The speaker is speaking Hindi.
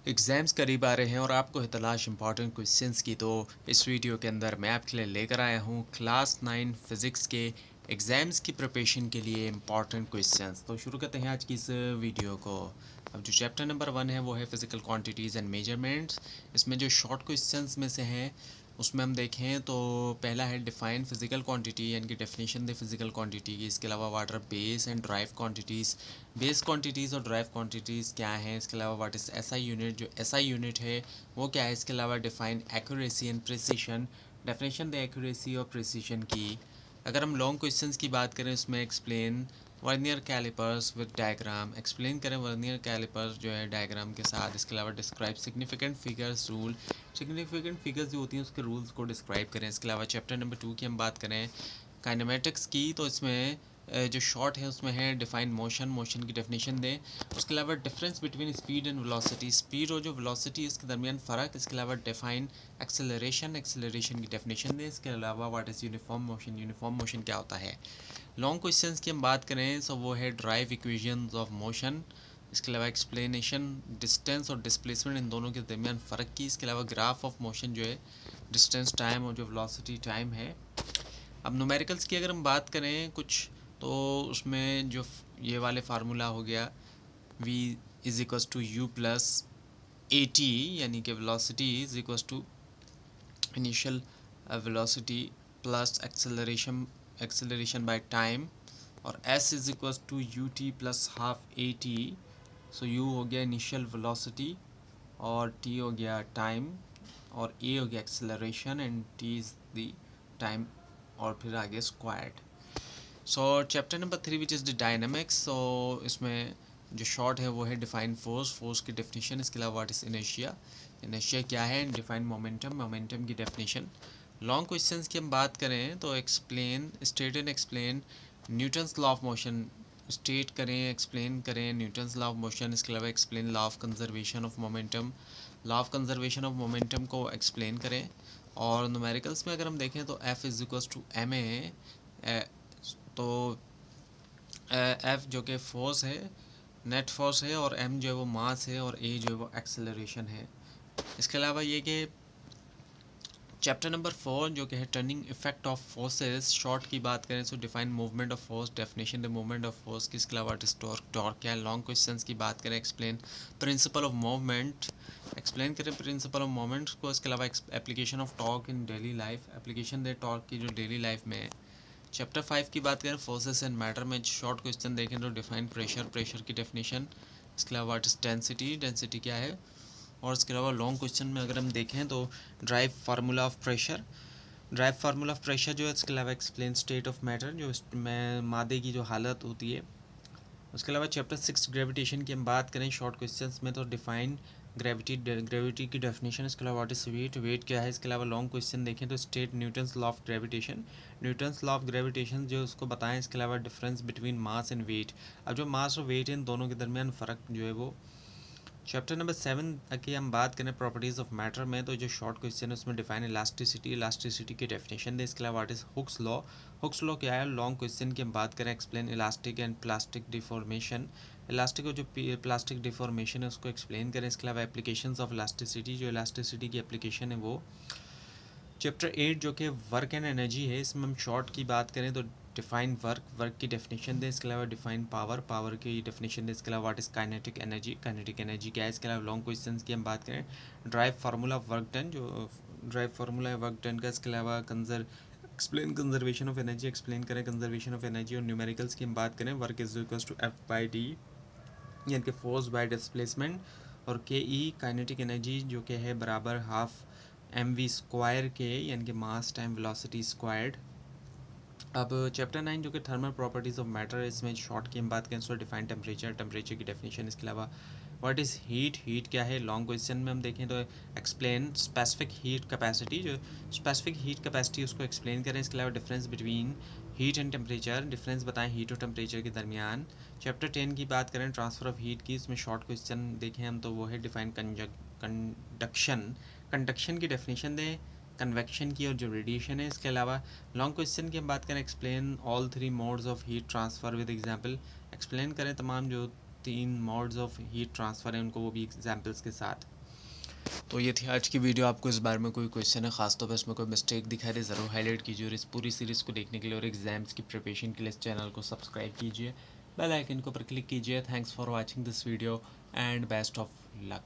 एग्ज़ाम्स करीब आ रहे हैं और आपको है तलाश इंपॉर्टेंट क्वेश्चंस की। तो इस वीडियो के अंदर मैं आपके लिए लेकर आया हूँ क्लास 9 फिज़िक्स के एग्ज़ाम्स की प्रिपरेशन के लिए इंपॉर्टेंट क्वेश्चंस। तो शुरू करते हैं आज की इस वीडियो को। अब जो चैप्टर नंबर 1 है वो है फिज़िकल क्वांटिटीज़ एंड मेजरमेंट्स। इसमें जो शॉर्ट क्वेश्चंस में से हैं उसमें हम देखें तो पहला है डिफाइन फिजिकल क्वांटिटी, यानी कि डेफिनेशन दे फिजिकल क्वांटिटी की। इसके अलावा what are base and derived quantities, base quantities और ड्राइव क्वांटिटीज़ क्या हैं। इसके अलावा व्हाट इज़ एसआई यूनिट, जो एसआई यूनिट है वो क्या है। इसके अलावा define accuracy and precision, definition दे एक्यूरेसी और प्रिसिशन की। अगर हम लॉन्ग क्वेश्चंस की बात करें उसमें explain vernier calipers with diagram, explain करें वर्नियर कैलिपर्स जो है डायग्राम के साथ। इसके अलावा describe significant figures rule, significant figures जो होती हैं उसके रूल्स को डिस्क्राइब करें। इसके अलावा चैप्टर नंबर 2 की हम बात करें काइनेमेटिक्स की, तो इसमें जो शॉर्ट है उसमें है डिफाइन मोशन, मोशन की डेफिनेशन दें। उसके अलावा difference between speed and velocity, speed और जो वेलोसिटी इसके दरमियान फ़र्क। इसके अलावा डिफाइन एक्सेलरेशन, एक्सेलरेशन की डेफिनेशन दें। इसके अलावा what is uniform motion, uniform motion क्या होता है। लॉन्ग क्वेश्चंस की हम बात करें तो वो है ड्राइव इक्वेशंस ऑफ मोशन। इसके अलावा एक्सप्लेनेशन डिस्टेंस और डिस्प्लेसमेंट इन दोनों के दरमियान फ़र्क की। इसके अलावा ग्राफ ऑफ मोशन जो है डिस्टेंस टाइम और जो वेलोसिटी टाइम है। अब न्यूमेरिकल्स की अगर हम बात करें कुछ, तो उसमें जो ये वाले फार्मूला हो गया v is equals to u plus a t, यानी कि velocity is equals to initial velocity plus acceleration, acceleration by time. और s is equals to u t plus half a t. So u हो गया इनिशियल वेलोसिटी और t हो गया टाइम और a हो गया acceleration and t is the time और फिर आगे squared. So chapter number 3 which is the dynamics. So इसमें जो शॉर्ट है वो है डिफाइन फोर्स, फोर्स की डेफिनेशन। इसके अलावा व्हाट इज़ इनर्शिया, इनर्शिया क्या है। डिफाइन मोमेंटम, मोमेंटम की डेफिनेशन। लॉन्ग क्वेश्चंस की हम बात करें तो explain, state and explain Newton's law of motion, state करें एक्सप्लेन करें न्यूटन्स लॉ ऑफ मोशन। इसके अलावा explain law of conservation of momentum, law of conservation of momentum को एक्सप्लेन करें। और न्यूमेरिकल्स में अगर हम देखें तो F is equals to m a, तो एफ जो कि फोर्स है, नेट फोर्स है, और एम जो है वो मास है, और ए जो है वो एक्सेलरेशन है। इसके अलावा ये कि चैप्टर नंबर 4 जो कि है turning effect of forces, short की बात करें तो define movement of force, definition the movement of force की। इसके अलावा टॉर्क क्या है। लॉन्ग क्वेश्चंस की बात करें explain principle of movement, explain करें प्रिंसिपल ऑफ मूवमेंट को। इसके अलावा application of torque in daily life, application they torque की जो डेली लाइफ में है। चैप्टर 5 की बात करें फोर्सेस एंड मैटर में शॉर्ट क्वेश्चन देखें तो डिफाइन प्रेशर, प्रेशर की डेफिनेशन। इसके अलावा व्हाट इज डेंसिटी, डेंसिटी क्या है। और इसके अलावा लॉन्ग क्वेश्चन में अगर हम देखें तो drive formula of pressure, drive formula of pressure जो है। इसके अलावा एक्सप्लेन स्टेट ऑफ मैटर, जो में मादे की जो हालत होती है। उसके अलावा चैप्टर 6 ग्रेविटेशन की हम बात करें शॉर्ट क्वेश्चंस में तो डिफाइन ग्रेविटी, ग्रेविटी की डेफिनेशन। इसके अलावा व्हाट इज वेट, वेट क्या है। इसके अलावा लॉन्ग क्वेश्चन देखें तो state Newton's law of gravitation, Newton's law of gravitation जो उसको बताएं। इसके अलावा difference between mass and weight, अब जो मास और वेट है इन दोनों के दरमियान फ़र्क जो है वो। चैप्टर नंबर 7 की हम बात करें प्रॉपर्टीज़ ऑफ मैटर में, तो जो शॉर्ट क्वेश्चन है उसमें डिफाइन इलास्टिसिटी, इलास्टिसिटी की डेफिनेशन दे। इसके अलावा what is Hooke's law, Hooke's law क्या है। लॉन्ग क्वेश्चन की हम बात करें explain elastic and plastic deformation, elastic और जो प्लास्टिक डिफॉर्मेशन है उसको एक्सप्लेन करें। इसके अलावा एप्लीकेशंस ऑफ इलास्टिसिटी, जो इलास्टिसिटी की एप्लीकेशन है वो। चैप्टर 8 जो कि वर्क एंड एनर्जी है, इसमें हम शॉर्ट की बात करें तो डिफाइन वर्क, वर्क की डेफिनेशन दें। इसके अलावा डिफाइन पावर, पावर की डेफिनेशन दें। इसके अलावा what is kinetic energy, kinetic energy क्या है। इसके अलावा लॉन्ग क्वेश्चंस की हम बात करें derive formula of work done, जो ड्राइव फार्मूला है वर्क डन का। इसके अलावा explain conservation of energy, explain करें कंजर्वेशन ऑफ एनर्जी। और न्यूमेरिकल्स की हम बात करें work is equals to F by d, यानी कि फोर्स बाय डिस्प्लेसमेंट। और के ई काइनेटिक एनर्जी जो कि है बराबर हाफ एम वी स्क्वायर के, यानी कि मास टाइम वेलोसिटी स्क्वायर्ड। अब चैप्टर 9 जो कि थर्मल प्रॉपर्टीज़ ऑफ मैटर, इसमें शॉर्ट की हम बात करें तो डिफाइन टेम्परेचर, टेम्परेचर की डेफिनेशन। इसके अलावा व्हाट इज़ हीट, हीट क्या है। लॉन्ग क्वेश्चन में हम देखें तो एक्सप्लेन स्पेसिफिक हीट कैपेसिटी, जो स्पेसिफिक हीट कैपेसिटी उसको एक्सप्लेन करें। इसके अलावा difference between heat and temperature, difference बताएं हीट और टेम्परेचर के दरमियान। चैप्टर 10 की बात करें ट्रांसफ़र ऑफ हीट की, इसमें शॉर्ट क्वेश्चन देखें हम तो वो है डिफाइन कंडक्शन, कंडक्शन की डेफिनेशन दें, कन्वेक्शन की और जो रेडिएशन है। इसके अलावा लॉन्ग क्वेश्चन की हम बात करें explain all 3 modes of heat transfer with example, explain करें तमाम जो 3 मोड्स ऑफ हीट ट्रांसफ़र हैं उनको, वो भी एग्जांपल्स के साथ। तो ये थी आज की वीडियो। आपको इस बारे में कोई क्वेश्चन है, खासतौर पर इसमें कोई मिस्टेक दिखाई दे, ज़रूर हाईलाइट कीजिए। और इस पूरी सीरीज़ को देखने के लिए और एग्जाम्स की प्रिपरेशन के लिए इस चैनल को सब्सक्राइब कीजिए, बेल आइकन के ऊपर क्लिक कीजिए। Thanks for watching this video and best of luck.